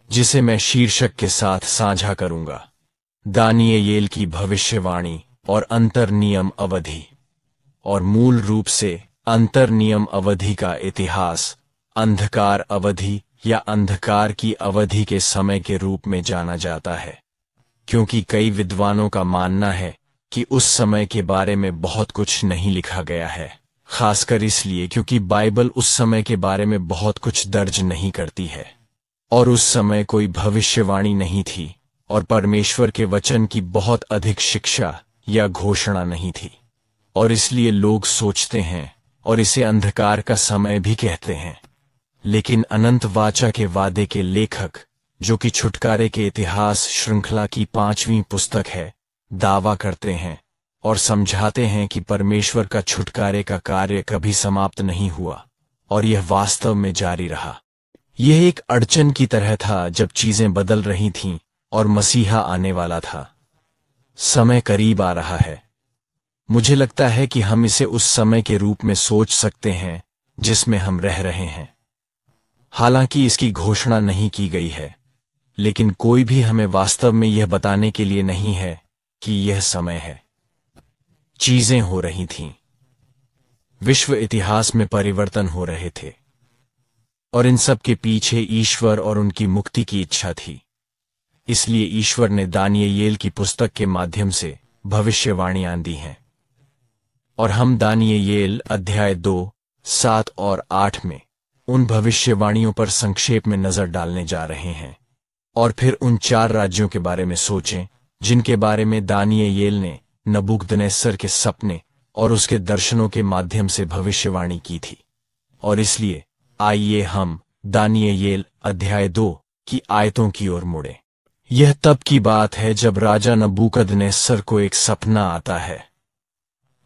जिसे मैं शीर्षक के साथ साझा करूंगा, दानियेल की भविष्यवाणी और अंतर्नियम अवधि। और मूल रूप से अंतर्नियम अवधि का इतिहास अंधकार अवधि या अंधकार की अवधि के समय के रूप में जाना जाता है, क्योंकि कई विद्वानों का मानना है कि उस समय के बारे में बहुत कुछ नहीं लिखा गया है, खासकर इसलिए क्योंकि बाइबल उस समय के बारे में बहुत कुछ दर्ज नहीं करती है और उस समय कोई भविष्यवाणी नहीं थी और परमेश्वर के वचन की बहुत अधिक शिक्षा या घोषणा नहीं थी, और इसलिए लोग सोचते हैं और इसे अंधकार का समय भी कहते हैं। लेकिन अनंत वाचा के वादे के लेखक, जो कि छुटकारे के इतिहास श्रृंखला की 5वीं पुस्तक है, दावा करते हैं और समझाते हैं कि परमेश्वर का छुटकारे का कार्य कभी समाप्त नहीं हुआ और यह वास्तव में जारी रहा। यह एक अड़चन की तरह था जब चीजें बदल रही थीं और मसीहा आने वाला था। समय करीब आ रहा है। मुझे लगता है कि हम इसे उस समय के रूप में सोच सकते हैं जिसमें हम रह रहे हैं। हालांकि इसकी घोषणा नहीं की गई है, लेकिन कोई भी हमें वास्तव में यह बताने के लिए नहीं है कि यह समय है। चीजें हो रही थीं, विश्व इतिहास में परिवर्तन हो रहे थे, और इन सब के पीछे ईश्वर और उनकी मुक्ति की इच्छा थी। इसलिए ईश्वर ने दानियेल की पुस्तक के माध्यम से भविष्यवाणियां दी हैं, और हम दानियेल अध्याय 2, 7 और 8 में उन भविष्यवाणियों पर संक्षेप में नजर डालने जा रहे हैं, और फिर उन 4 राज्यों के बारे में सोचें जिनके बारे में दानियेल ने नबूकदनेस्सर के सपने और उसके दर्शनों के माध्यम से भविष्यवाणी की थी। और इसलिए आइए हम दानियेल अध्याय 2 की आयतों की ओर मुड़ें। यह तब की बात है जब राजा नबूकदनेस्सर को एक सपना आता है।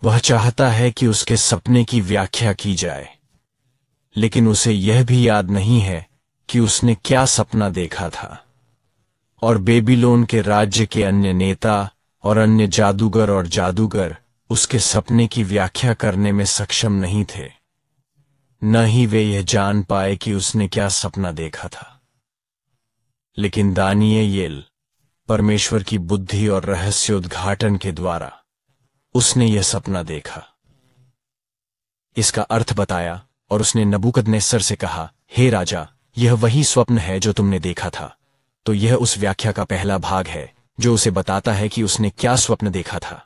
वह चाहता है कि उसके सपने की व्याख्या की जाए, लेकिन उसे यह भी याद नहीं है कि उसने क्या सपना देखा था। और बेबीलोन के राज्य के अन्य नेता और अन्य जादूगर और जादूगर उसके सपने की व्याख्या करने में सक्षम नहीं थे, न ही वे यह जान पाए कि उसने क्या सपना देखा था। लेकिन दानियेल, परमेश्वर की बुद्धि और रहस्योद्घाटन के द्वारा, उसने यह सपना देखा, इसका अर्थ बताया, और उसने नबूकदनेस्सर से कहा, हे राजा, यह वही स्वप्न है जो तुमने देखा था। तो यह उस व्याख्या का पहला भाग है जो उसे बताता है कि उसने क्या स्वप्न देखा था।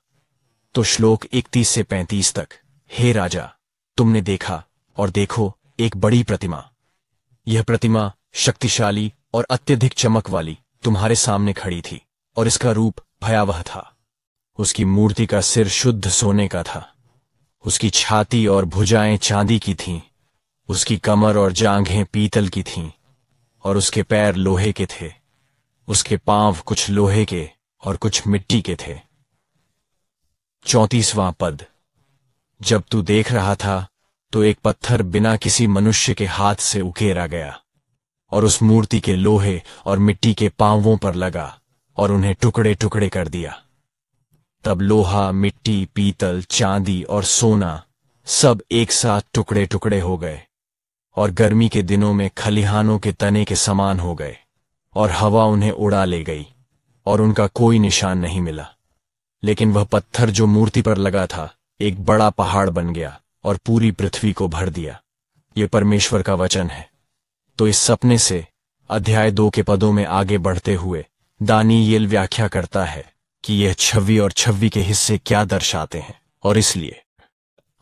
तो श्लोक 31 से 35 तक, हे राजा, तुमने देखा, और देखो एक बड़ी प्रतिमा। यह प्रतिमा शक्तिशाली और अत्यधिक चमक वाली तुम्हारे सामने खड़ी थी, और इसका रूप भयावह था। उसकी मूर्ति का सिर शुद्ध सोने का था, उसकी छाती और भुजाएं चांदी की थीं, उसकी कमर और जांघें पीतल की थीं, और उसके पैर लोहे के थे। उसके पांव कुछ लोहे के और कुछ मिट्टी के थे। 34वां पद, जब तू देख रहा था तो एक पत्थर बिना किसी मनुष्य के हाथ से उकेरा गया और उस मूर्ति के लोहे और मिट्टी के पांवों पर लगा और उन्हें टुकड़े टुकड़े कर दिया। तब लोहा, मिट्टी, पीतल, चांदी और सोना सब एक साथ टुकड़े टुकड़े हो गए और गर्मी के दिनों में खलिहानों के तने के समान हो गए, और हवा उन्हें उड़ा ले गई और उनका कोई निशान नहीं मिला। लेकिन वह पत्थर जो मूर्ति पर लगा था एक बड़ा पहाड़ बन गया और पूरी पृथ्वी को भर दिया। ये परमेश्वर का वचन है। तो इस सपने से अध्याय 2 के पदों में आगे बढ़ते हुए दानियेल व्याख्या करता है कि यह 26 और 26 के हिस्से क्या दर्शाते हैं, और इसलिए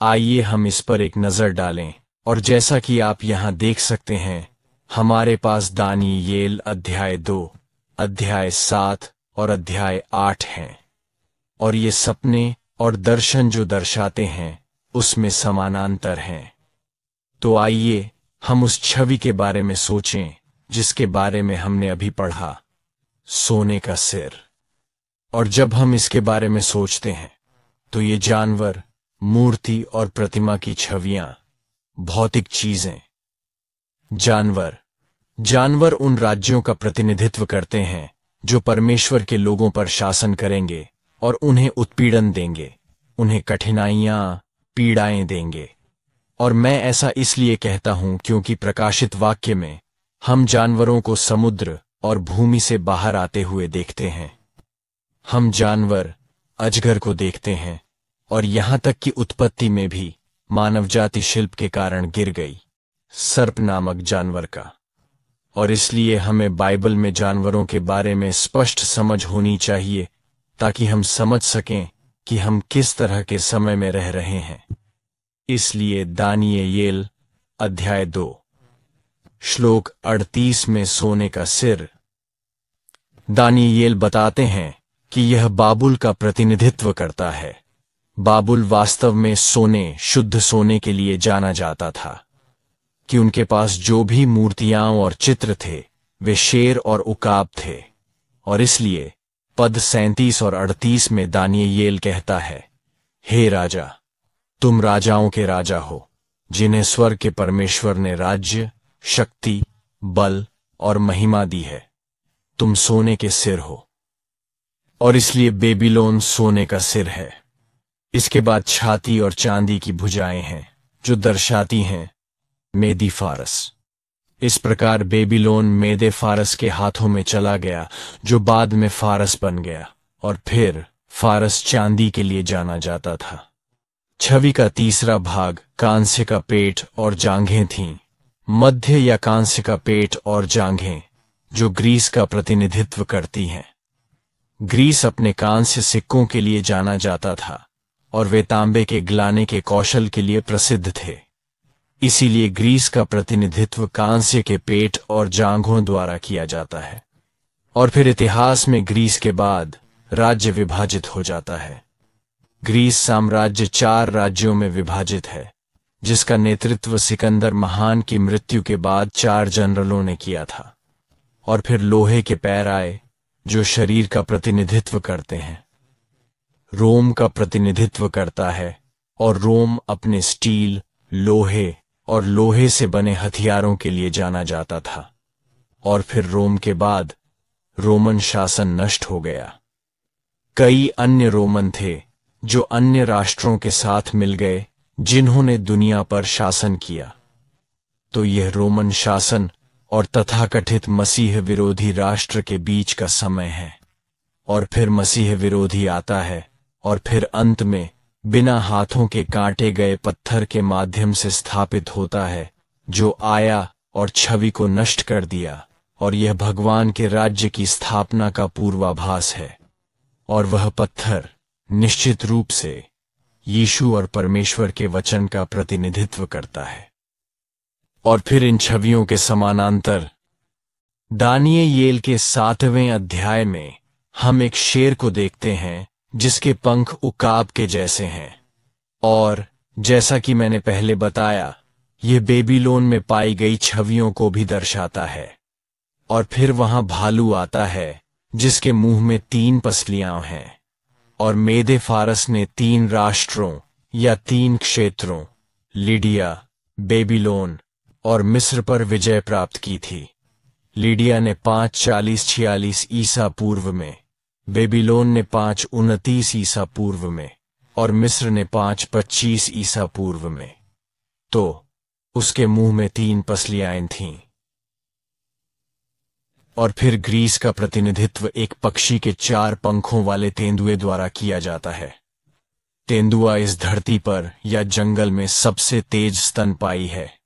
आइए हम इस पर एक नजर डालें। और जैसा कि आप यहां देख सकते हैं, हमारे पास दानियेल अध्याय 2, अध्याय 7 और अध्याय 8 हैं, और ये सपने और दर्शन जो दर्शाते हैं उसमें समानांतर हैं। तो आइए हम उस छवि के बारे में सोचें जिसके बारे में हमने अभी पढ़ा, सोने का सिर। और जब हम इसके बारे में सोचते हैं तो ये जानवर, मूर्ति और प्रतिमा की छवियां, भौतिक चीजें। जानवर उन राज्यों का प्रतिनिधित्व करते हैं जो परमेश्वर के लोगों पर शासन करेंगे और उन्हें उत्पीड़न देंगे, उन्हें कठिनाइयां, पीड़ाएं देंगे। और मैं ऐसा इसलिए कहता हूं क्योंकि प्रकाशित वाक्य में हम जानवरों को समुद्र और भूमि से बाहर आते हुए देखते हैं। हम जानवर, अजगर को देखते हैं, और यहां तक कि उत्पत्ति में भी मानव जाति शिल्प के कारण गिर गई, सर्प नामक जानवर का। और इसलिए हमें बाइबल में जानवरों के बारे में स्पष्ट समझ होनी चाहिए, ताकि हम समझ सकें कि हम किस तरह के समय में रह रहे हैं। इसलिए दानियेल अध्याय 2 श्लोक 38 में सोने का सिर। दानियेल बताते हैं कि यह बाबुल का प्रतिनिधित्व करता है। बाबुल वास्तव में सोने, शुद्ध सोने के लिए जाना जाता था, कि उनके पास जो भी मूर्तियां और चित्र थे वे शेर और उकाब थे। और इसलिए पद 37 और 38 में दानियेल कहता है, हे राजा, तुम राजाओं के राजा हो, जिन्हें स्वर्ग के परमेश्वर ने राज्य, शक्ति, बल और महिमा दी है। तुम सोने के सिर हो, और इसलिए बेबीलोन सोने का सिर है। इसके बाद छाती और चांदी की भुजाएं हैं, जो दर्शाती हैं मेदी फारस। इस प्रकार बेबीलोन मेदे फारस के हाथों में चला गया, जो बाद में फारस बन गया, और फिर फारस चांदी के लिए जाना जाता था। छवि का तीसरा भाग कांस्य का पेट और जांघें थीं। मध्य या कांस्य का पेट और जांघें, जो ग्रीस का प्रतिनिधित्व करती हैं। ग्रीस अपने कांस्य सिक्कों के लिए जाना जाता था, और वे तांबे के ग्लाने के कौशल के लिए प्रसिद्ध थे। इसीलिए ग्रीस का प्रतिनिधित्व कांस्य के पेट और जांघों द्वारा किया जाता है। और फिर इतिहास में ग्रीस के बाद राज्य विभाजित हो जाता है। ग्रीस साम्राज्य 4 राज्यों में विभाजित है, जिसका नेतृत्व सिकंदर महान की मृत्यु के बाद 4 जनरलों ने किया था। और फिर लोहे के पैर आए, जो शरीर का प्रतिनिधित्व करते हैं। रोम का प्रतिनिधित्व करता है, और रोम अपने स्टील, लोहे और लोहे से बने हथियारों के लिए जाना जाता था। और फिर रोम के बाद रोमन शासन नष्ट हो गया। कई अन्य रोमन थे जो अन्य राष्ट्रों के साथ मिल गए, जिन्होंने दुनिया पर शासन किया। तो यह रोमन शासन और तथाकथित मसीह विरोधी राष्ट्र के बीच का समय है। और फिर मसीह विरोधी आता है, और फिर अंत में बिना हाथों के काटे गए पत्थर के माध्यम से स्थापित होता है, जो आया और छवि को नष्ट कर दिया। और यह भगवान के राज्य की स्थापना का पूर्वाभास है। और वह पत्थर निश्चित रूप से यीशु और परमेश्वर के वचन का प्रतिनिधित्व करता है। और फिर इन छवियों के समानांतर दानियेल के 7वें अध्याय में हम एक शेर को देखते हैं, जिसके पंख उकाब के जैसे हैं। और जैसा कि मैंने पहले बताया, यह बेबीलोन में पाई गई छवियों को भी दर्शाता है। और फिर वहां भालू आता है, जिसके मुंह में 3 पसलियां हैं। और मेदे फारस ने 3 राष्ट्रों या 3 क्षेत्रों, लीडिया, बेबीलोन और मिस्र पर विजय प्राप्त की थी। लीडिया ने 540-46 ईसा पूर्व में, बेबीलोन ने 529 ईसा पूर्व में, और मिस्र ने 525 ईसा पूर्व में। तो उसके मुंह में 3 पसलियां थीं। और फिर ग्रीस का प्रतिनिधित्व एक पक्षी के 4 पंखों वाले तेंदुए द्वारा किया जाता है। तेंदुआ इस धरती पर या जंगल में सबसे तेज स्तनपायी है।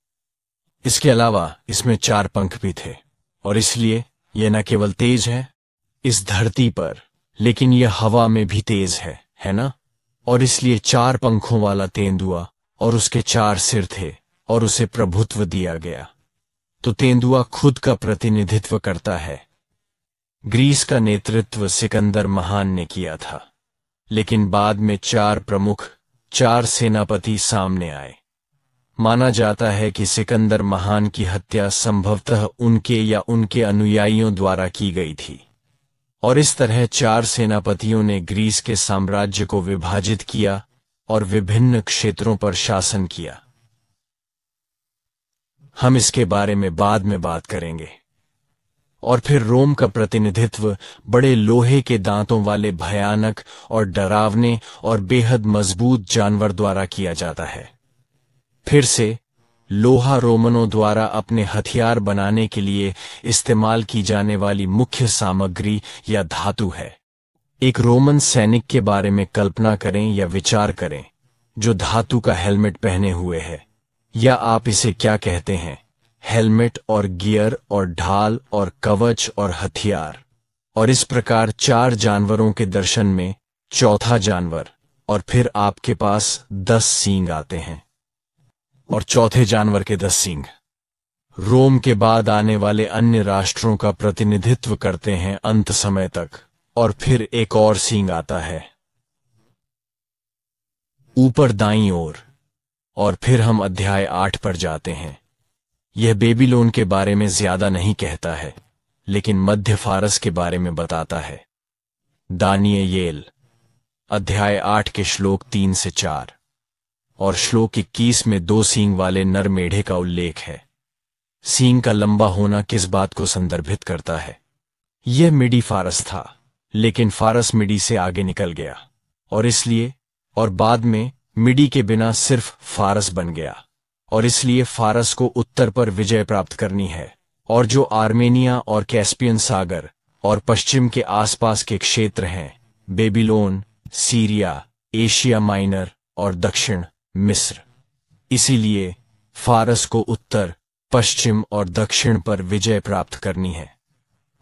इसके अलावा इसमें 4 पंख भी थे, और इसलिए यह न केवल तेज है इस धरती पर, लेकिन यह हवा में भी तेज है ना? और इसलिए 4 पंखों वाला तेंदुआ, और उसके 4 सिर थे, और उसे प्रभुत्व दिया गया। तो तेंदुआ खुद का प्रतिनिधित्व करता है। ग्रीस का नेतृत्व सिकंदर महान ने किया था, लेकिन बाद में 4 प्रमुख, 4 सेनापति सामने आए। माना जाता है कि सिकंदर महान की हत्या संभवतः उनके या उनके अनुयायियों द्वारा की गई थी। और इस तरह 4 सेनापतियों ने ग्रीस के साम्राज्य को विभाजित किया और विभिन्न क्षेत्रों पर शासन किया। हम इसके बारे में बाद में बात करेंगे। और फिर रोम का प्रतिनिधित्व बड़े लोहे के दांतों वाले भयानक और डरावने और बेहद मजबूत जानवर द्वारा किया जाता है। फिर से लोहा रोमनों द्वारा अपने हथियार बनाने के लिए इस्तेमाल की जाने वाली मुख्य सामग्री या धातु है। एक रोमन सैनिक के बारे में कल्पना करें या विचार करें जो धातु का हेलमेट पहने हुए है, या आप इसे क्या कहते हैं, हेलमेट और गियर और ढाल और कवच और हथियार। और इस प्रकार 4 जानवरों के दर्शन में चौथा जानवर, और फिर आपके पास 10 सींग आते हैं, और चौथे जानवर के 10 सींग रोम के बाद आने वाले अन्य राष्ट्रों का प्रतिनिधित्व करते हैं अंत समय तक। और फिर एक और सींग आता है ऊपर दाईं ओर। और फिर हम अध्याय 8 पर जाते हैं। यह बेबीलोन के बारे में ज्यादा नहीं कहता है, लेकिन मध्य फारस के बारे में बताता है। दानियेल अध्याय 8 के श्लोक 3 से 4 और श्लोक 21 में 2 सींग वाले नर मेढ़े का उल्लेख है। सींग का लंबा होना किस बात को संदर्भित करता है? यह मिडी फारस था, लेकिन फारस मिडी से आगे निकल गया, और इसलिए और बाद में मिडी के बिना सिर्फ फारस बन गया, और इसलिए फारस को उत्तर पर विजय प्राप्त करनी है, और जो आर्मेनिया और कैस्पियन सागर और पश्चिम के आसपास के क्षेत्र हैं, बेबीलोन, सीरिया, एशिया माइनर और दक्षिण मिस्र। इसीलिए फारस को उत्तर, पश्चिम और दक्षिण पर विजय प्राप्त करनी है।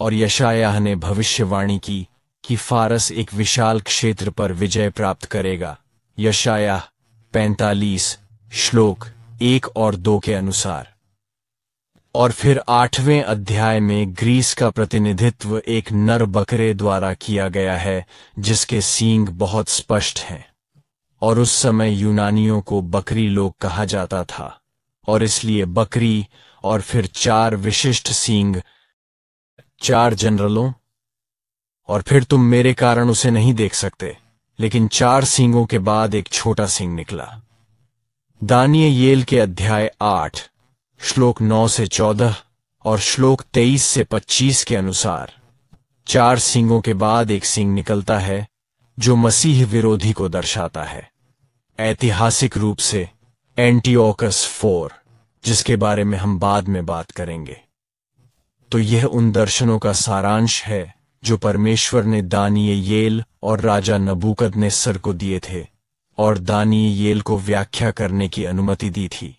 और यशायाह ने भविष्यवाणी की कि फारस एक विशाल क्षेत्र पर विजय प्राप्त करेगा। यशायाह 45 श्लोक 1 और 2 के अनुसार। और फिर 8वें अध्याय में ग्रीस का प्रतिनिधित्व एक नर बकरे द्वारा किया गया है जिसके सींग बहुत स्पष्ट हैं। और उस समय यूनानियों को बकरी लोग कहा जाता था, और इसलिए बकरी। और फिर 4 विशिष्ट सींग 4 जनरलों। और फिर तुम मेरे कारण उसे नहीं देख सकते, लेकिन 4 सींगों के बाद एक छोटा सींग निकला। दानियेल के अध्याय 8 श्लोक 9 से 14 और श्लोक 23 से 25 के अनुसार 4 सींगों के बाद एक सींग निकलता है जो मसीह विरोधी को दर्शाता है, ऐतिहासिक रूप से एंटियोकस 4, जिसके बारे में हम बाद में बात करेंगे। तो यह उन दर्शनों का सारांश है जो परमेश्वर ने दानियेल और राजा नबूकदनेस्सर को दिए थे, और दानियेल को व्याख्या करने की अनुमति दी थी,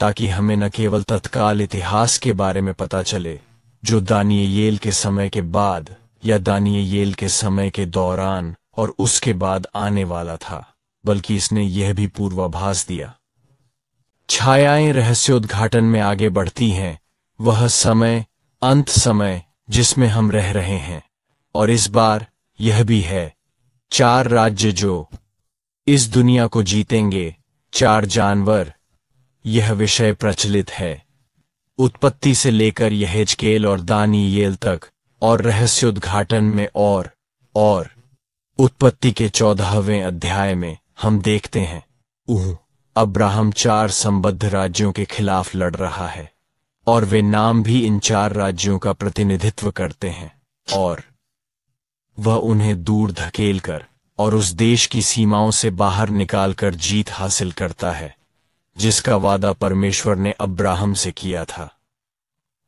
ताकि हमें न केवल तत्काल इतिहास के बारे में पता चले जो दानियेल के समय के बाद या दानियेल के समय के दौरान और उसके बाद आने वाला था, बल्कि इसने यह भी पूर्वाभास दिया। छायाएं रहस्योद्घाटन में आगे बढ़ती हैं, वह समय, अंत समय जिसमें हम रह रहे हैं। और इस बार यह भी है 4 राज्य जो इस दुनिया को जीतेंगे, 4 जानवर। यह विषय प्रचलित है उत्पत्ति से लेकर यहेजकेल और दानियेल तक, और रहस्योद्घाटन में और उत्पत्ति के 14वें अध्याय में हम देखते हैं अब्राहम 4 संबद्ध राज्यों के खिलाफ लड़ रहा है, और वे नाम भी इन 4 राज्यों का प्रतिनिधित्व करते हैं, और वह उन्हें दूर धकेलकर और उस देश की सीमाओं से बाहर निकालकर जीत हासिल करता है जिसका वादा परमेश्वर ने अब्राहम से किया था।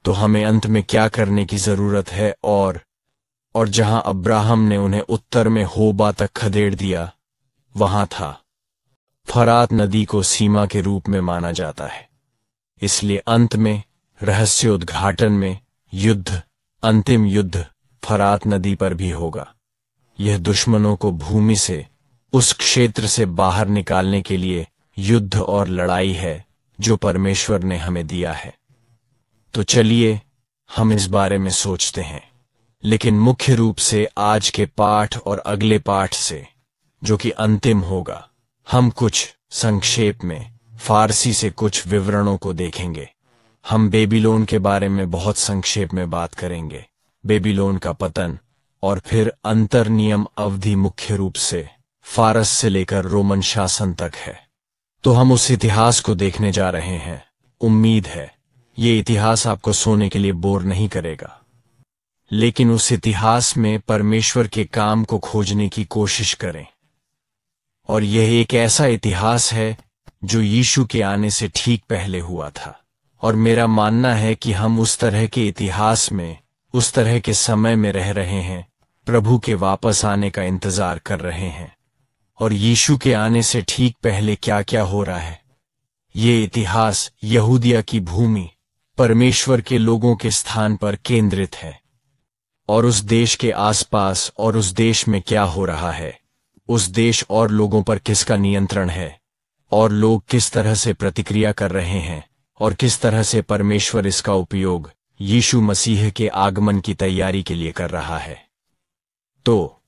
तो हमें अंत में क्या करने की जरूरत है? और जहां अब्राहम ने उन्हें उत्तर में होबा तक खदेड़ दिया, वहां था फरात नदी को सीमा के रूप में माना जाता है। इसलिए अंत में रहस्योद्घाटन में युद्ध, अंतिम युद्ध फरात नदी पर भी होगा। यह दुश्मनों को भूमि से, उस क्षेत्र से बाहर निकालने के लिए युद्ध और लड़ाई है जो परमेश्वर ने हमें दिया है। तो चलिए हम इस बारे में सोचते हैं, लेकिन मुख्य रूप से आज के पाठ और अगले पाठ से, जो कि अंतिम होगा, हम कुछ संक्षेप में फारसी से कुछ विवरणों को देखेंगे। हम बेबीलोन के बारे में बहुत संक्षेप में बात करेंगे, बेबीलोन का पतन, और फिर अंतर्नियम अवधि मुख्य रूप से फारस से लेकर रोमन शासन तक है। तो हम उस इतिहास को देखने जा रहे हैं। उम्मीद है ये इतिहास आपको सोने के लिए बोर नहीं करेगा, लेकिन उस इतिहास में परमेश्वर के काम को खोजने की कोशिश करें। और यह एक ऐसा इतिहास है जो यीशु के आने से ठीक पहले हुआ था। और मेरा मानना है कि हम उस तरह के इतिहास में, उस तरह के समय में रह रहे हैं, प्रभु के वापस आने का इंतजार कर रहे हैं। और यीशु के आने से ठीक पहले क्या क्या हो रहा है, ये इतिहास यहूदिया की भूमि परमेश्वर के लोगों के स्थान पर केंद्रित है। और उस देश के आसपास और उस देश में क्या हो रहा है, उस देश और लोगों पर किसका नियंत्रण है, और लोग किस तरह से प्रतिक्रिया कर रहे हैं, और किस तरह से परमेश्वर इसका उपयोग यीशु मसीह के आगमन की तैयारी के लिए कर रहा है। तो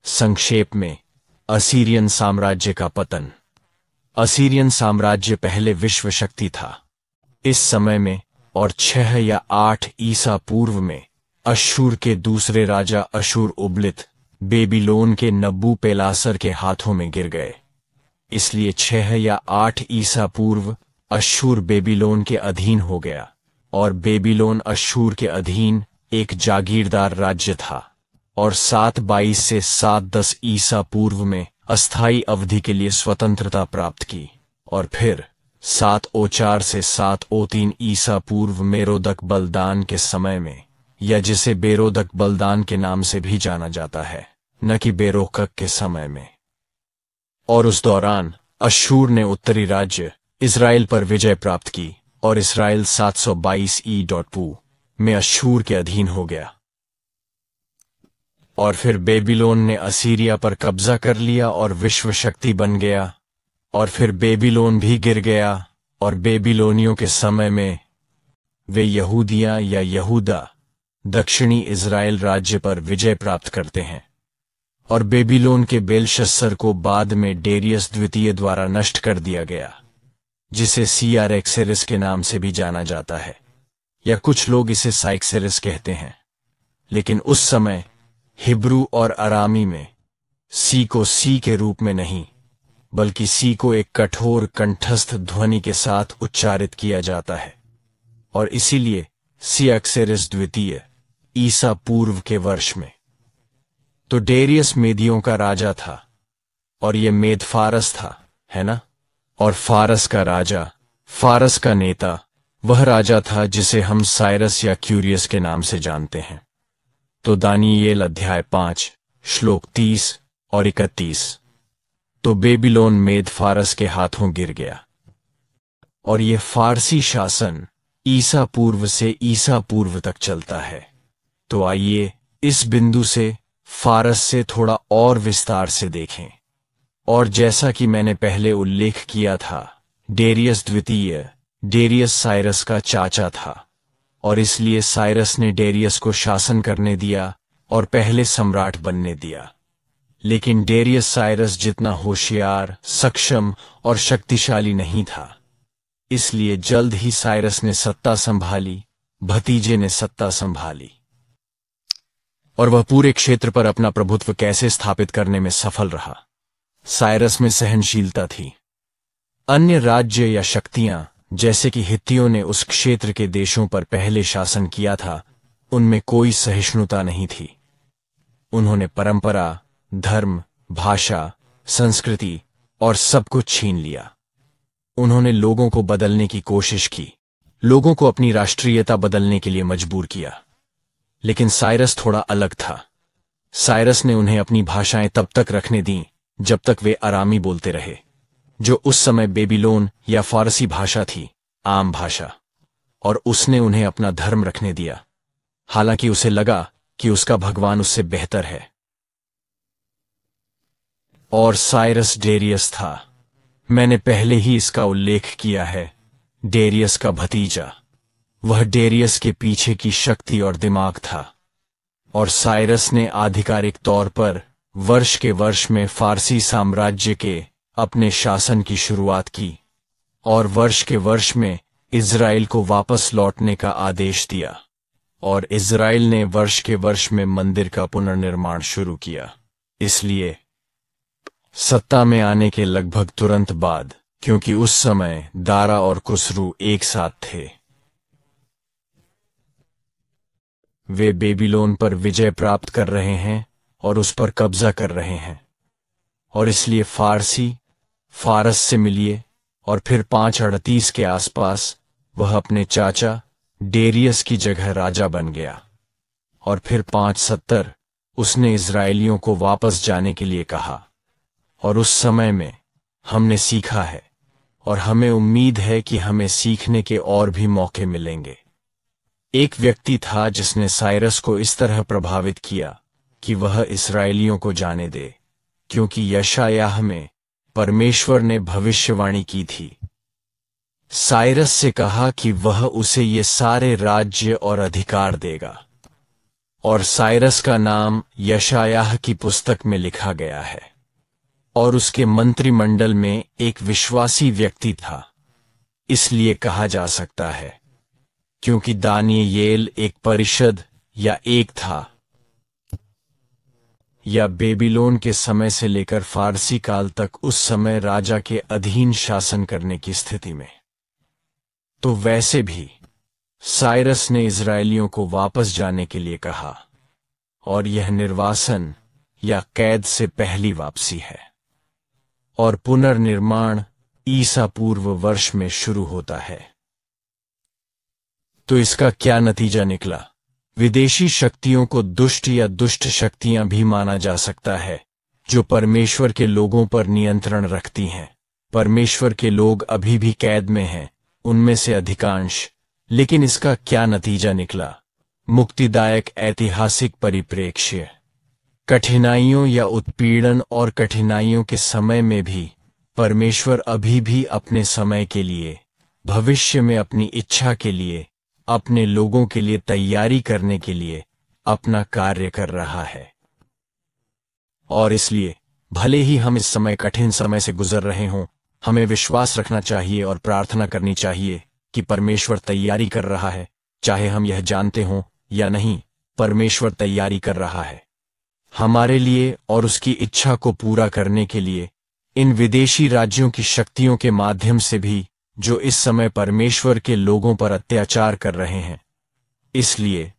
संक्षेप में, असीरियन साम्राज्य का पतन। असीरियन साम्राज्य पहले विश्व शक्ति था इस समय में, और 6 या 8 ईसा पूर्व में अश्शूर के दूसरे राजा अशूर उबलित बेबीलोन के नबूकदनेस्सर के हाथों में गिर गए। इसलिए 6 या 8 ईसा पूर्व अश्शूर बेबीलोन के अधीन हो गया, और बेबीलोन अश्शूर के अधीन एक जागीरदार राज्य था। और 722 से 710 ईसा पूर्व में अस्थायी अवधि के लिए स्वतंत्रता प्राप्त की, और फिर 704 से 703 ईसा पूर्व मेरोदक बलदान के समय में, या जिसे बेरोदक बलदान के नाम से भी जाना जाता है, न कि बेरोकक के समय में। और उस दौरान अश्शूर ने उत्तरी राज्य इज़राइल पर विजय प्राप्त की, और इज़राइल 722 ई.पू में अश्शूर के अधीन हो गया। और फिर बेबीलोन ने असीरिया पर कब्जा कर लिया और विश्व शक्ति बन गया। और फिर बेबीलोन भी गिर गया, और बेबीलोनियों के समय में वे यहूदिया या यहूदा दक्षिणी इज़राइल राज्य पर विजय प्राप्त करते हैं। और बेबीलोन के बेलशस्सर को बाद में डेरियस द्वितीय द्वारा नष्ट कर दिया गया, जिसे सियारेक्सेरिस के नाम से भी जाना जाता है, या कुछ लोग इसे साइक्सेरिस कहते हैं। लेकिन उस समय हिब्रू और अरामी में सी को सी के रूप में नहीं, बल्कि सी को एक कठोर कंठस्थ ध्वनि के साथ उच्चारित किया जाता है। और इसीलिए सियाक्सेरिस द्वितीय ईसा पूर्व के वर्ष में। तो डेरियस मेदियों का राजा था, और यह मेद फारस था, है ना? और फारस का राजा, फारस का नेता, वह राजा था जिसे हम साइरस या क्यूरियस के नाम से जानते हैं। तो दानियेल अध्याय 5 श्लोक 30 और 31। तो बेबीलोन मेद फारस के हाथों गिर गया। और यह फारसी शासन ईसा पूर्व से ईसा पूर्व तक चलता है। तो आइए इस बिंदु से फारस से थोड़ा और विस्तार से देखें। और जैसा कि मैंने पहले उल्लेख किया था, डेरियस द्वितीय डेरियस साइरस का चाचा था, और इसलिए साइरस ने डेरियस को शासन करने दिया और पहले सम्राट बनने दिया। लेकिन डेरियस साइरस जितना होशियार, सक्षम और शक्तिशाली नहीं था। इसलिए जल्द ही साइरस ने सत्ता संभाली, भतीजे ने सत्ता संभाली, और वह पूरे क्षेत्र पर अपना प्रभुत्व कैसे स्थापित करने में सफल रहा। साइरस में सहनशीलता थी। अन्य राज्य या शक्तियां, जैसे कि हित्तियों ने उस क्षेत्र के देशों पर पहले शासन किया था, उनमें कोई सहिष्णुता नहीं थी। उन्होंने परंपरा, धर्म, भाषा, संस्कृति और सब कुछ छीन लिया। उन्होंने लोगों को बदलने की कोशिश की, लोगों को अपनी राष्ट्रीयता बदलने के लिए मजबूर किया। लेकिन साइरस थोड़ा अलग था। साइरस ने उन्हें अपनी भाषाएं तब तक रखने दी जब तक वे अरामी बोलते रहे, जो उस समय बेबीलोन या फारसी भाषा थी, आम भाषा। और उसने उन्हें अपना धर्म रखने दिया, हालांकि उसे लगा कि उसका भगवान उससे बेहतर है। और साइरस डेरियस था। मैंने पहले ही इसका उल्लेख किया है, डेरियस का भतीजा। वह डेरियस के पीछे की शक्ति और दिमाग था। और साइरस ने आधिकारिक तौर पर वर्ष के वर्ष में फारसी साम्राज्य के अपने शासन की शुरुआत की, और वर्ष के वर्ष में इज़राइल को वापस लौटने का आदेश दिया। और इज़राइल ने वर्ष के वर्ष में मंदिर का पुनर्निर्माण शुरू किया। इसलिए सत्ता में आने के लगभग तुरंत बाद, क्योंकि उस समय दारा और कुसरू एक साथ थे, वे बेबीलोन पर विजय प्राप्त कर रहे हैं और उस पर कब्जा कर रहे हैं। और इसलिए फारसी, फारस से मिलिए और फिर 538 के आसपास वह अपने चाचा डेरियस की जगह राजा बन गया। और फिर 570 उसने इजरायलियों को वापस जाने के लिए कहा। और उस समय में हमने सीखा है और हमें उम्मीद है कि हमें सीखने के और भी मौके मिलेंगे। एक व्यक्ति था जिसने साइरस को इस तरह प्रभावित किया कि वह इस्राएलियों को जाने दे, क्योंकि यशायाह में परमेश्वर ने भविष्यवाणी की थी। साइरस से कहा कि वह उसे ये सारे राज्य और अधिकार देगा। और साइरस का नाम यशायाह की पुस्तक में लिखा गया है। और उसके मंत्रिमंडल में एक विश्वासी व्यक्ति था, इसलिए कहा जा सकता है, क्योंकि दानियेल एक परिषद या एक था, या बेबीलोन के समय से लेकर फारसी काल तक उस समय राजा के अधीन शासन करने की स्थिति में। तो वैसे भी साइरस ने इजरायलियों को वापस जाने के लिए कहा, और यह निर्वासन या कैद से पहली वापसी है। और पुनर्निर्माण ईसा पूर्व वर्ष में शुरू होता है। तो इसका क्या नतीजा निकला? विदेशी शक्तियों को दुष्ट या दुष्ट शक्तियां भी माना जा सकता है, जो परमेश्वर के लोगों पर नियंत्रण रखती हैं। परमेश्वर के लोग अभी भी कैद में हैं, उनमें से अधिकांश। लेकिन इसका क्या नतीजा निकला? मुक्तिदायक ऐतिहासिक परिप्रेक्ष्य। कठिनाइयों या उत्पीड़न और कठिनाइयों के समय में भी परमेश्वर अभी भी अपने समय के लिए, भविष्य में अपनी इच्छा के लिए, अपने लोगों के लिए तैयारी करने के लिए अपना कार्य कर रहा है। और इसलिए भले ही हम इस समय कठिन समय से गुजर रहे हों, हमें विश्वास रखना चाहिए और प्रार्थना करनी चाहिए कि परमेश्वर तैयारी कर रहा है। चाहे हम यह जानते हों या नहीं, परमेश्वर तैयारी कर रहा है हमारे लिए और उसकी इच्छा को पूरा करने के लिए, इन विदेशी राज्यों की शक्तियों के माध्यम से भी, जो इस समय परमेश्वर के लोगों पर अत्याचार कर रहे हैं। इसलिए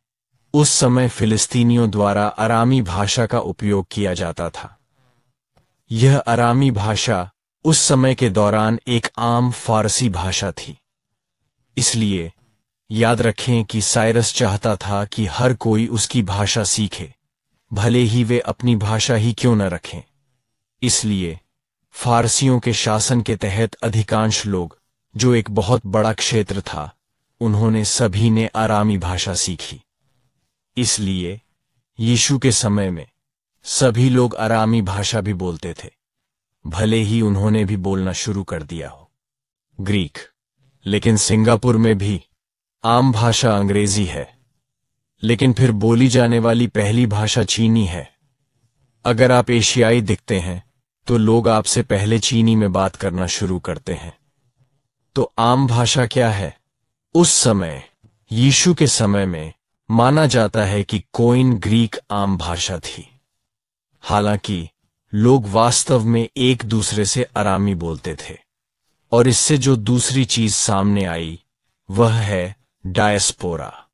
उस समय फिलिस्तीनियों द्वारा अरामी भाषा का उपयोग किया जाता था। यह अरामी भाषा उस समय के दौरान एक आम फारसी भाषा थी। इसलिए याद रखें कि साइरस चाहता था कि हर कोई उसकी भाषा सीखे, भले ही वे अपनी भाषा ही क्यों न रखें। इसलिए फारसियों के शासन के तहत अधिकांश लोग, जो एक बहुत बड़ा क्षेत्र था, उन्होंने सभी ने अरामी भाषा सीखी। इसलिए यीशु के समय में सभी लोग अरामी भाषा भी बोलते थे, भले ही उन्होंने भी बोलना शुरू कर दिया हो ग्रीक। लेकिन सिंगापुर में भी आम भाषा अंग्रेजी है, लेकिन फिर बोली जाने वाली पहली भाषा चीनी है। अगर आप एशियाई दिखते हैं तो लोग आपसे पहले चीनी में बात करना शुरू करते हैं। तो आम भाषा क्या है? उस समय यीशु के समय में माना जाता है कि कोइन ग्रीक आम भाषा थी। हालांकि लोग वास्तव में एक दूसरे से अरामी बोलते थे। और इससे जो दूसरी चीज सामने आई वह है डायस्पोरा।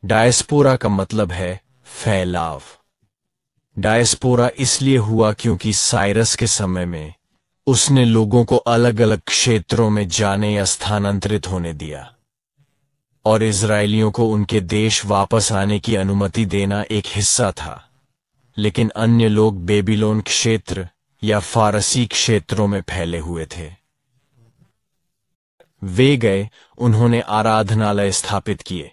डायस्पोरा का मतलब है फैलाव। डायस्पोरा इसलिए हुआ क्योंकि साइरस के समय में उसने लोगों को अलग अलग क्षेत्रों में जाने या स्थानांतरित होने दिया, और इजरायलियों को उनके देश वापस आने की अनुमति देना एक हिस्सा था। लेकिन अन्य लोग बेबीलोन क्षेत्र या फारसी क्षेत्रों में फैले हुए थे। वे गए, उन्होंने आराधनालय स्थापित किए,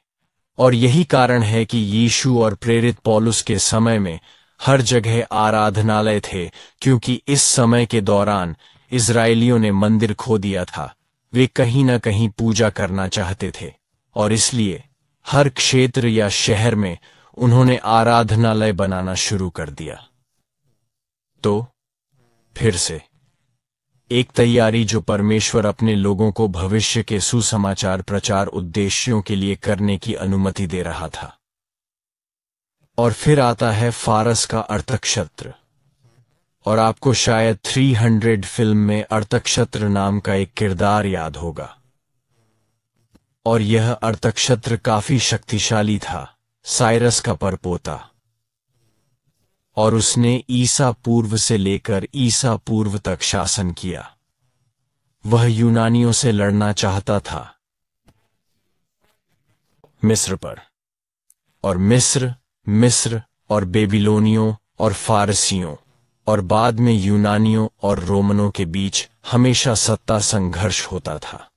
और यही कारण है कि यीशु और प्रेरित पौलुस के समय में हर जगह आराधनालय थे, क्योंकि इस समय के दौरान इजरायलियों ने मंदिर खो दिया था। वे कहीं न कहीं पूजा करना चाहते थे, और इसलिए हर क्षेत्र या शहर में उन्होंने आराधनालय बनाना शुरू कर दिया। तो फिर से एक तैयारी जो परमेश्वर अपने लोगों को भविष्य के सुसमाचार प्रचार उद्देश्यों के लिए करने की अनुमति दे रहा था। और फिर आता है फारस का अर्तक्षत्र। और आपको शायद 300 फिल्म में अर्तक्षत्र नाम का एक किरदार याद होगा। और यह अर्तक्षत्र काफी शक्तिशाली था, साइरस का परपोता। और उसने ईसा पूर्व से लेकर ईसा पूर्व तक शासन किया। वह यूनानियों से लड़ना चाहता था, मिस्र पर। और मिस्र और बेबीलोनियों और फारसियों और बाद में यूनानियों और रोमनों के बीच हमेशा सत्ता संघर्ष होता था।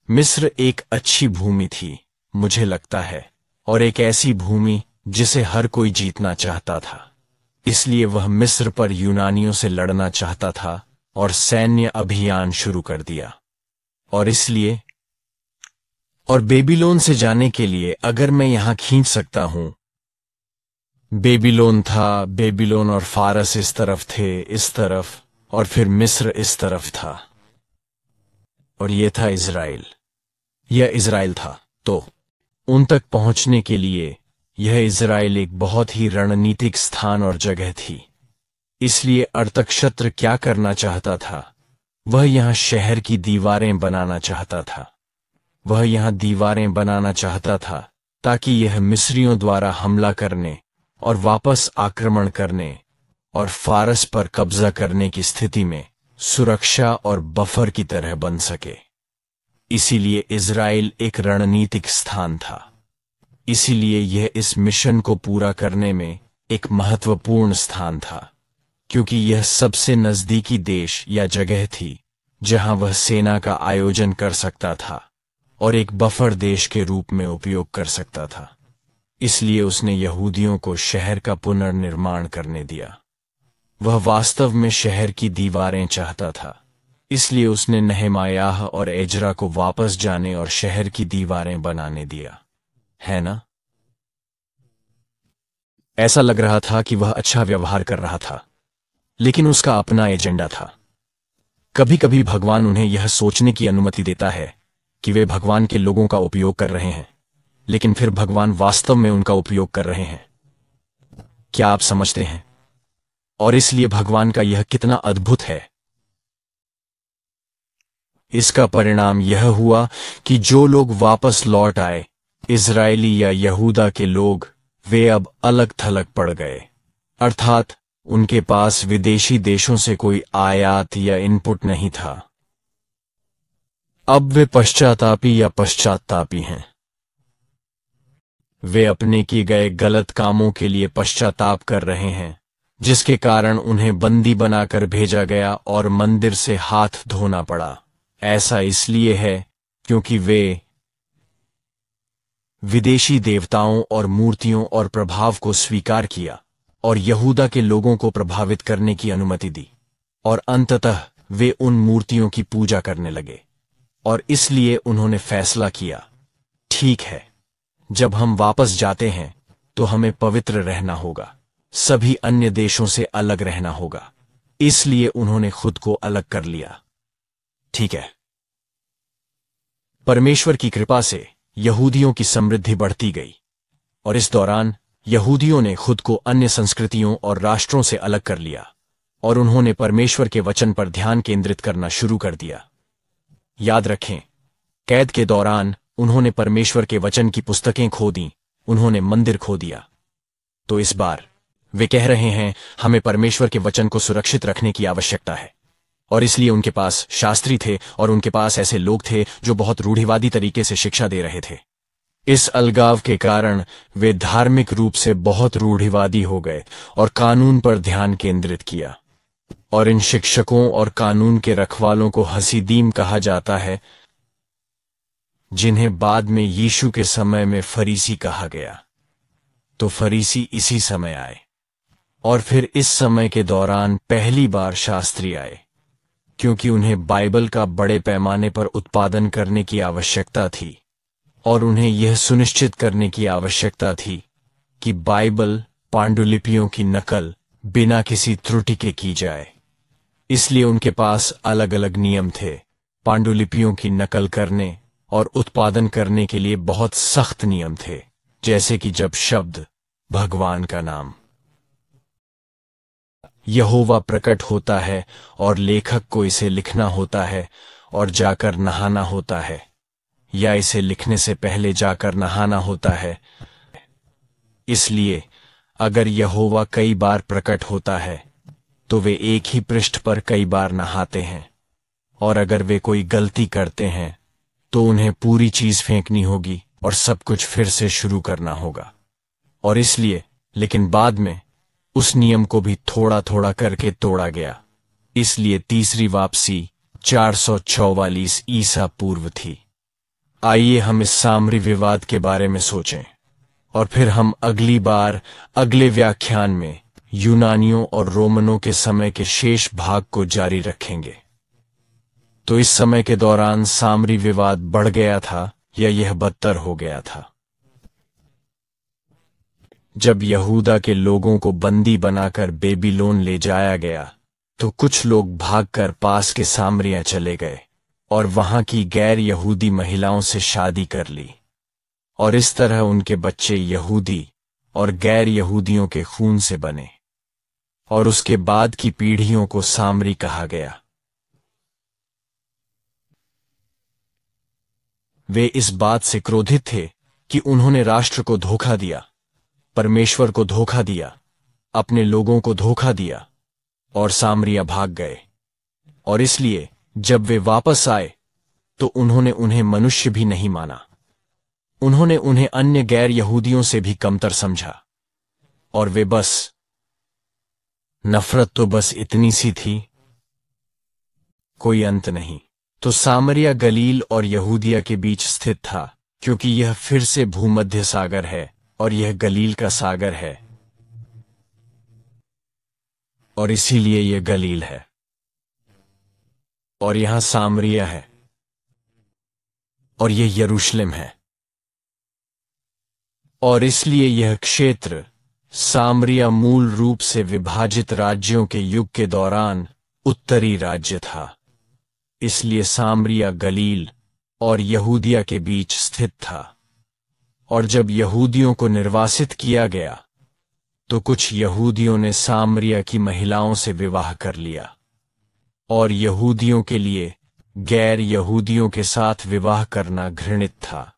मिस्र एक अच्छी भूमि थी, मुझे लगता है, और एक ऐसी भूमि जिसे हर कोई जीतना चाहता था। इसलिए वह मिस्र पर यूनानियों से लड़ना चाहता था और सैन्य अभियान शुरू कर दिया। और बेबीलोन से जाने के लिए अगर मैं यहां खींच सकता हूं, बेबीलोन था, बेबीलोन और फारस इस तरफ थे, इस तरफ, और फिर मिस्र इस तरफ था, और यह था इज़राइल। यह इज़राइल था। तो उन तक पहुंचने के लिए यह इज़राइल एक बहुत ही रणनीतिक स्थान और जगह थी। इसलिए अरतक्षत्र क्या करना चाहता था? वह यहां शहर की दीवारें बनाना चाहता था। वह यहां दीवारें बनाना चाहता था ताकि यह मिस्रियों द्वारा हमला करने और वापस आक्रमण करने और फारस पर कब्जा करने की स्थिति में सुरक्षा और बफर की तरह बन सके। इसीलिए इज़राइल एक रणनीतिक स्थान था। इसीलिए यह इस मिशन को पूरा करने में एक महत्वपूर्ण स्थान था, क्योंकि यह सबसे नजदीकी देश या जगह थी जहां वह सेना का आयोजन कर सकता था और एक बफर देश के रूप में उपयोग कर सकता था। इसलिए उसने यहूदियों को शहर का पुनर्निर्माण करने दिया। वह वास्तव में शहर की दीवारें चाहता था। इसलिए उसने नहमायाह और एजरा को वापस जाने और शहर की दीवारें बनाने दिया, है ना? ऐसा लग रहा था कि वह अच्छा व्यवहार कर रहा था, लेकिन उसका अपना एजेंडा था। कभी कभी भगवान उन्हें यह सोचने की अनुमति देता है कि वे भगवान के लोगों का उपयोग कर रहे हैं, लेकिन फिर भगवान वास्तव में उनका उपयोग कर रहे हैं। क्या आप समझते हैं? और इसलिए भगवान का यह कितना अद्भुत है। इसका परिणाम यह हुआ कि जो लोग वापस लौट आए, इजरायली या यहूदा के लोग, वे अब अलग थलग पड़ गए। अर्थात उनके पास विदेशी देशों से कोई आयात या इनपुट नहीं था। अब वे पश्चातापी हैं। वे अपने किए गए गलत कामों के लिए पश्चाताप कर रहे हैं, जिसके कारण उन्हें बंदी बनाकर भेजा गया और मंदिर से हाथ धोना पड़ा। ऐसा इसलिए है क्योंकि वे विदेशी देवताओं और मूर्तियों और प्रभाव को स्वीकार किया और यहूदा के लोगों को प्रभावित करने की अनुमति दी, और अंततः वे उन मूर्तियों की पूजा करने लगे। और इसलिए उन्होंने फैसला किया, ठीक है, जब हम वापस जाते हैं तो हमें पवित्र रहना होगा, सभी अन्य देशों से अलग रहना होगा। इसलिए उन्होंने खुद को अलग कर लिया। ठीक है। परमेश्वर की कृपा से यहूदियों की समृद्धि बढ़ती गई, और इस दौरान यहूदियों ने खुद को अन्य संस्कृतियों और राष्ट्रों से अलग कर लिया, और उन्होंने परमेश्वर के वचन पर ध्यान केंद्रित करना शुरू कर दिया। याद रखें, कैद के दौरान उन्होंने परमेश्वर के वचन की पुस्तकें खो दी, उन्होंने मंदिर खो दिया। तो इस बार वे कह रहे हैं, हमें परमेश्वर के वचन को सुरक्षित रखने की आवश्यकता है। और इसलिए उनके पास शास्त्री थे और उनके पास ऐसे लोग थे जो बहुत रूढ़िवादी तरीके से शिक्षा दे रहे थे। इस अलगाव के कारण वे धार्मिक रूप से बहुत रूढ़िवादी हो गए और कानून पर ध्यान केंद्रित किया। और इन शिक्षकों और कानून के रखवालों को हसीदीम कहा जाता है, जिन्हें बाद में यीशु के समय में फरीसी कहा गया। तो फरीसी इसी समय आए, और फिर इस समय के दौरान पहली बार शास्त्री आए, क्योंकि उन्हें बाइबल का बड़े पैमाने पर उत्पादन करने की आवश्यकता थी, और उन्हें यह सुनिश्चित करने की आवश्यकता थी कि बाइबल पांडुलिपियों की नकल बिना किसी त्रुटि के की जाए। इसलिए उनके पास अलग अलग नियम थे। पांडुलिपियों की नकल करने और उत्पादन करने के लिए बहुत सख्त नियम थे, जैसे कि जब शब्द भगवान का नाम यहोवा प्रकट होता है और लेखक को इसे लिखना होता है और जाकर नहाना होता है, या इसे लिखने से पहले जाकर नहाना होता है। इसलिए अगर यहोवा कई बार प्रकट होता है तो वे एक ही पृष्ठ पर कई बार नहाते हैं। और अगर वे कोई गलती करते हैं तो उन्हें पूरी चीज फेंकनी होगी और सब कुछ फिर से शुरू करना होगा। और इसलिए, लेकिन बाद में उस नियम को भी थोड़ा थोड़ा करके तोड़ा गया। इसलिए तीसरी वापसी 444 ईसा पूर्व थी। आइए हम इस सामरी विवाद के बारे में सोचें और फिर हम अगली बार अगले व्याख्यान में यूनानियों और रोमनों के समय के शेष भाग को जारी रखेंगे। तो इस समय के दौरान सामरी विवाद बढ़ गया था या यह बदतर हो गया था? जब यहूदा के लोगों को बंदी बनाकर बेबीलोन ले जाया गया तो कुछ लोग भागकर पास के सामरिया चले गए और वहां की गैर यहूदी महिलाओं से शादी कर ली, और इस तरह उनके बच्चे यहूदी और गैर यहूदियों के खून से बने, और उसके बाद की पीढ़ियों को सामरी कहा गया। वे इस बात से क्रोधित थे कि उन्होंने राष्ट्र को धोखा दिया, परमेश्वर को धोखा दिया, अपने लोगों को धोखा दिया, और सामरिया भाग गए। और इसलिए जब वे वापस आए तो उन्होंने उन्हें मनुष्य भी नहीं माना। उन्होंने उन्हें अन्य गैर यहूदियों से भी कमतर समझा, और वे बस नफरत तो बस इतनी सी थी, कोई अंत नहीं। तो सामरिया गलील और यहूदिया के बीच स्थित था, क्योंकि यह फिर से भूमध्य सागर है और यह गलील का सागर है, और इसीलिए यह गलील है, और यहां सामरिया है, और यह यरूशलेम है। और इसलिए यह क्षेत्र सामरिया मूल रूप से विभाजित राज्यों के युग के दौरान उत्तरी राज्य था। इसलिए सामरिया गलील और यहूदिया के बीच स्थित था। और जब यहूदियों को निर्वासित किया गया तो कुछ यहूदियों ने सामरिया की महिलाओं से विवाह कर लिया, और यहूदियों के लिए गैर यहूदियों के साथ विवाह करना घृणित था।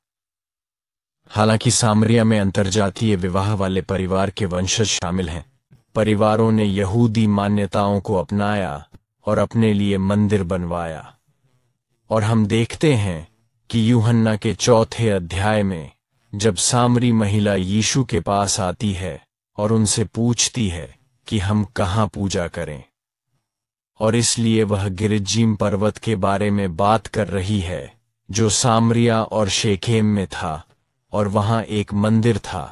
हालांकि सामरिया में अंतर्जातीय विवाह वाले परिवार के वंशज शामिल हैं। परिवारों ने यहूदी मान्यताओं को अपनाया और अपने लिए मंदिर बनवाया। और हम देखते हैं कि यूहन्ना के 4 अध्याय में जब सामरी महिला यीशु के पास आती है और उनसे पूछती है कि हम कहाँ पूजा करें, और इसलिए वह गिरिज्जीम पर्वत के बारे में बात कर रही है जो सामरिया और शेखेम में था, और वहां एक मंदिर था।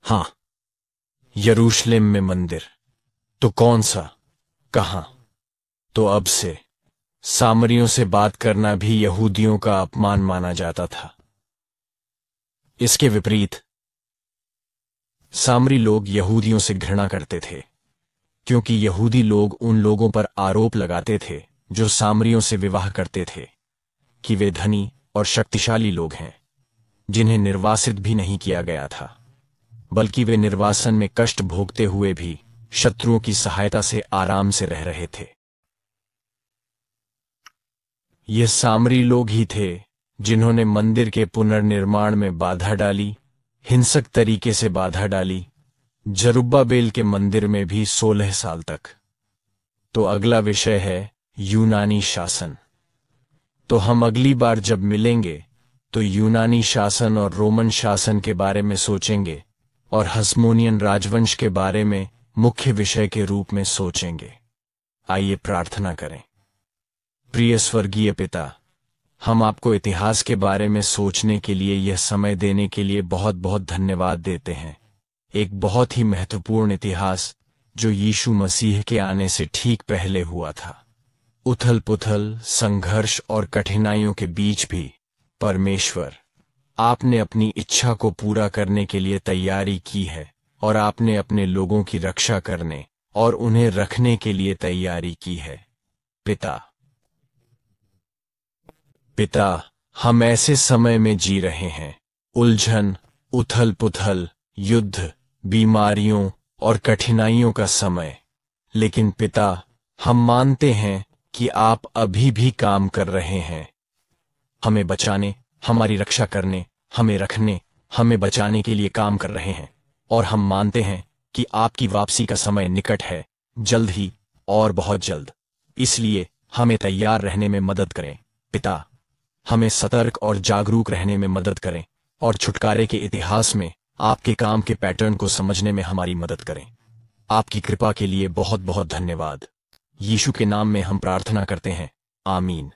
हां, यरूशलेम में मंदिर। तो कौन सा, कहां? तो अब से सामरियों से बात करना भी यहूदियों का अपमान माना जाता था। इसके विपरीत सामरी लोग यहूदियों से घृणा करते थे, क्योंकि यहूदी लोग उन लोगों पर आरोप लगाते थे जो सामरियों से विवाह करते थे कि वे धनी और शक्तिशाली लोग हैं, जिन्हें निर्वासित भी नहीं किया गया था, बल्कि वे निर्वासन में कष्ट भोगते हुए भी शत्रुओं की सहायता से आराम से रह रहे थे। ये सामरी लोग ही थे जिन्होंने मंदिर के पुनर्निर्माण में बाधा डाली, हिंसक तरीके से बाधा डाली, जरुब्बाबेल के मंदिर में भी 16 साल तक। तो अगला विषय है यूनानी शासन। तो हम अगली बार जब मिलेंगे तो यूनानी शासन और रोमन शासन के बारे में सोचेंगे, और हसमोनियन राजवंश के बारे में मुख्य विषय के रूप में सोचेंगे। आइए प्रार्थना करें। प्रिय स्वर्गीय पिता, हम आपको इतिहास के बारे में सोचने के लिए यह समय देने के लिए बहुत बहुत धन्यवाद देते हैं। एक बहुत ही महत्वपूर्ण इतिहास जो यीशु मसीह के आने से ठीक पहले हुआ था। उथल पुथल, संघर्ष और कठिनाइयों के बीच भी परमेश्वर, आपने अपनी इच्छा को पूरा करने के लिए तैयारी की है, और आपने अपने लोगों की रक्षा करने और उन्हें रखने के लिए तैयारी की है। पिता, हम ऐसे समय में जी रहे हैं, उलझन, उथल पुथल, युद्ध, बीमारियों और कठिनाइयों का समय। लेकिन पिता, हम मानते हैं कि आप अभी भी काम कर रहे हैं, हमें बचाने, हमारी रक्षा करने, हमें रखने, हमें बचाने के लिए काम कर रहे हैं। और हम मानते हैं कि आपकी वापसी का समय निकट है, जल्द ही और बहुत जल्द। इसलिए हमें तैयार रहने में मदद करें। पिता, हमें सतर्क और जागरूक रहने में मदद करें और छुटकारे के इतिहास में आपके काम के पैटर्न को समझने में हमारी मदद करें। आपकी कृपा के लिए बहुत बहुत धन्यवाद। यीशु के नाम में हम प्रार्थना करते हैं, आमीन।